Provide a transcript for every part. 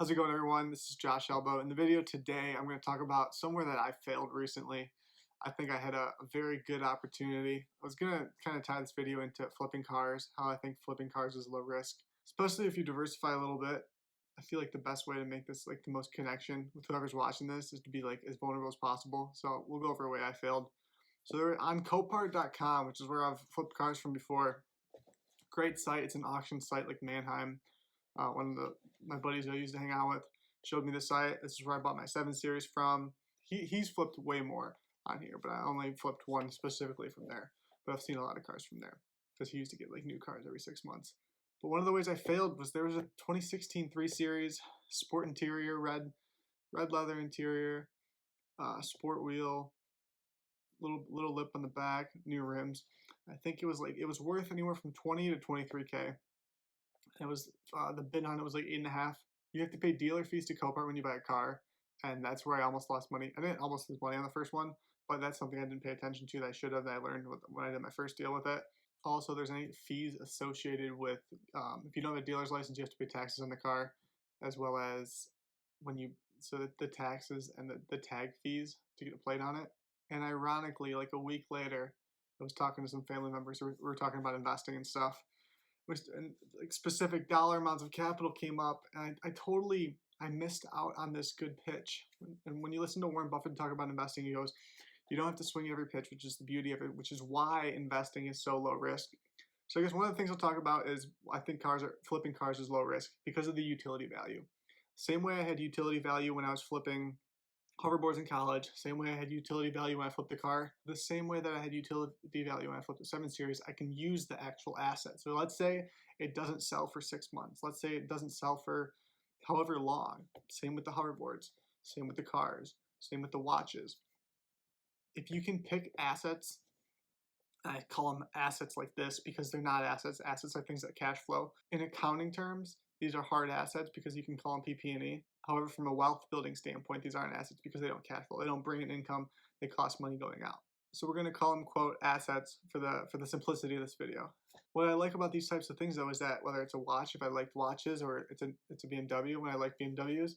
How's it going, everyone? This is Josh Elbow. In the video today, I'm going to talk about somewhere that I failed recently. I think I had a very good opportunity. I was going to kind of tie this video into flipping cars, how I think flipping cars is low risk, especially if you diversify a little bit. I feel like the best way to make this like the most connection with whoever's watching this is to be like as vulnerable as possible. So we'll go over a way I failed. So they're on Copart.com, which is where I've flipped cars from before. Great site. It's an auction site like Manheim. One of my buddies I used to hang out with showed me the site. This is where I bought my 7 Series from. He's flipped way more on here, but I only flipped one specifically from there. But I've seen a lot of cars from there because he used to get like new cars every 6 months. But one of the ways I failed was there was a 2016 3 Series, sport interior, red leather interior, sport wheel, little lip on the back, new rims. I think it was worth anywhere from 20 to 23K. It was the bid on it was like 8.5. You have to pay dealer fees to Copart when you buy a car, and that's where I almost lost money. I didn't almost lose money on the first one, but that's something I didn't pay attention to that I should have. That I learned when I did my first deal with it. Also, there's any fees associated with if you don't have a dealer's license, you have to pay taxes on the car, as well as the taxes and the tag fees to get a plate on it. And ironically, like a week later, I was talking to some family members who were talking about investing and stuff. And like specific dollar amounts of capital came up, and I missed out on this good pitch. And when you listen to Warren Buffett talk about investing, he goes, you don't have to swing every pitch, which is the beauty of it, which is why investing is so low risk. So I guess one of the things I'll talk about is I think flipping cars is low risk because of the utility value. Same way I had utility value when I was flipping hoverboards in college, same way I had utility value when I flipped a car, the same way that I had utility value when I flipped a 7 Series, I can use the actual asset. So let's say it doesn't sell for 6 months. Let's say it doesn't sell for however long. Same with the hoverboards, same with the cars, same with the watches. If you can pick assets, I call them assets like this because they're not assets. Assets are things that cash flow. In accounting terms, these are hard assets because you can call them PP&E. However, from a wealth building standpoint, these aren't assets because they don't cash flow. They don't bring in income. They cost money going out. So we're going to call them, quote, assets for the simplicity of this video. What I like about these types of things, though, is that whether it's a watch, if I liked watches, or it's a BMW when I like BMWs,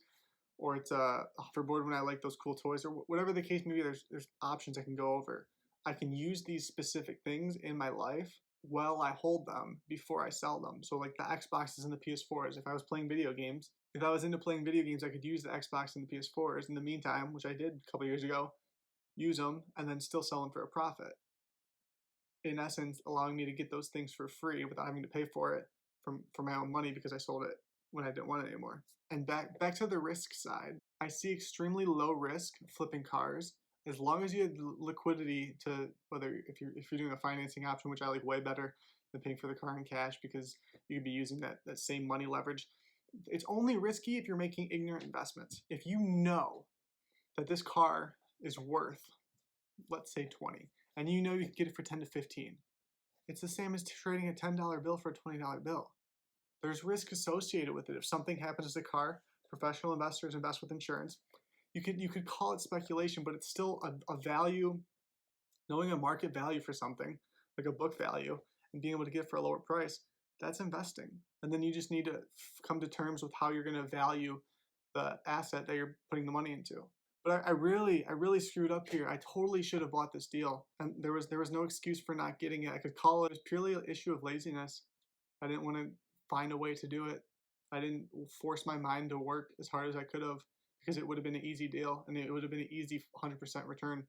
or it's a hoverboard when I like those cool toys, or whatever the case may be, there's options I can go over. I can use these specific things in my life while I hold them before I sell them. So like the Xboxes and the PS4s, if I was playing video games, if I was into playing video games, I could use the Xbox and the PS4s in the meantime, which I did a couple years ago, use them, and then still sell them for a profit. In essence, allowing me to get those things for free without having to pay for it from my own money because I sold it when I didn't want it anymore. And back to the risk side, I see extremely low risk flipping cars as long as you have liquidity to, whether if you're doing a financing option, which I like way better than paying for the car in cash because you could be using that same money leverage. It's only risky if you're making ignorant investments. If you know that this car is worth, let's say 20, and you know you can get it for 10 to 15, it's the same as trading a $10 bill for a $20 bill. There's risk associated with it. If something happens to the car, professional investors invest with insurance. You could call it speculation, but it's still a value, knowing a market value for something, like a book value, and being able to get it for a lower price, that's investing. And then you just need to come to terms with how you're going to value the asset that you're putting the money into. But I really screwed up here. I totally should have bought this deal. And there was no excuse for not getting it. I could call it purely an issue of laziness. I didn't want to find a way to do it. I didn't force my mind to work as hard as I could have because it would have been an easy deal and it would have been an easy 100% return.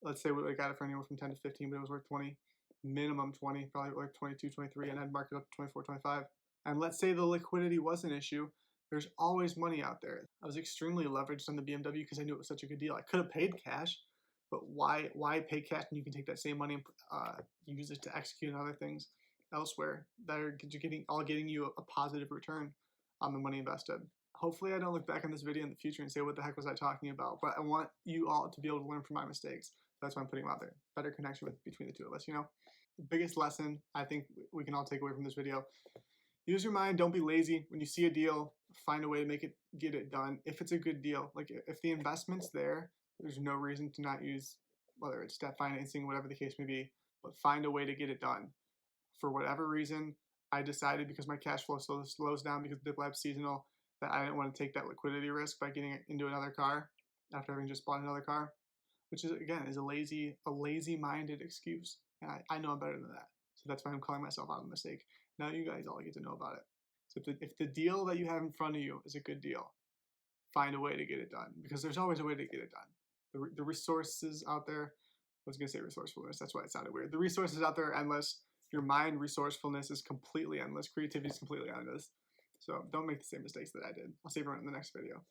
Let's say we would have got it for anywhere from 10 to 15, but it was worth 20, minimum 20, probably like 22, 23, and I'd mark it up to 24, 25. And let's say the liquidity was an issue. There's always money out there. I was extremely leveraged on the BMW because I knew it was such a good deal. I could have paid cash, but why pay cash when you can take that same money and use it to execute on other things elsewhere that are getting you a positive return on the money invested. Hopefully I don't look back on this video in the future and say, what the heck was I talking about? But I want you all to be able to learn from my mistakes. That's why I'm putting them out there. Better connection between the two of us, you know? The biggest lesson I think we can all take away from this video: use your mind, don't be lazy. When you see a deal, find a way to get it done. If it's a good deal, like if the investment's there, there's no reason to not use, whether it's debt financing, whatever the case may be, but find a way to get it done. For whatever reason, I decided because my cash flow slows down because the lab seasonal, that I didn't want to take that liquidity risk by getting into another car after having just bought another car, which is again is a lazy-minded excuse. And I know I'm better than that. So that's why I'm calling myself out on the mistake. Now you guys all get to know about it. So if the deal that you have in front of you is a good deal, find a way to get it done, because there's always a way to get it done. The resources out there, I was going to say resourcefulness, that's why it sounded weird. The resources out there are endless. Your mind resourcefulness is completely endless. Creativity is completely endless. So don't make the same mistakes that I did. I'll see everyone in the next video.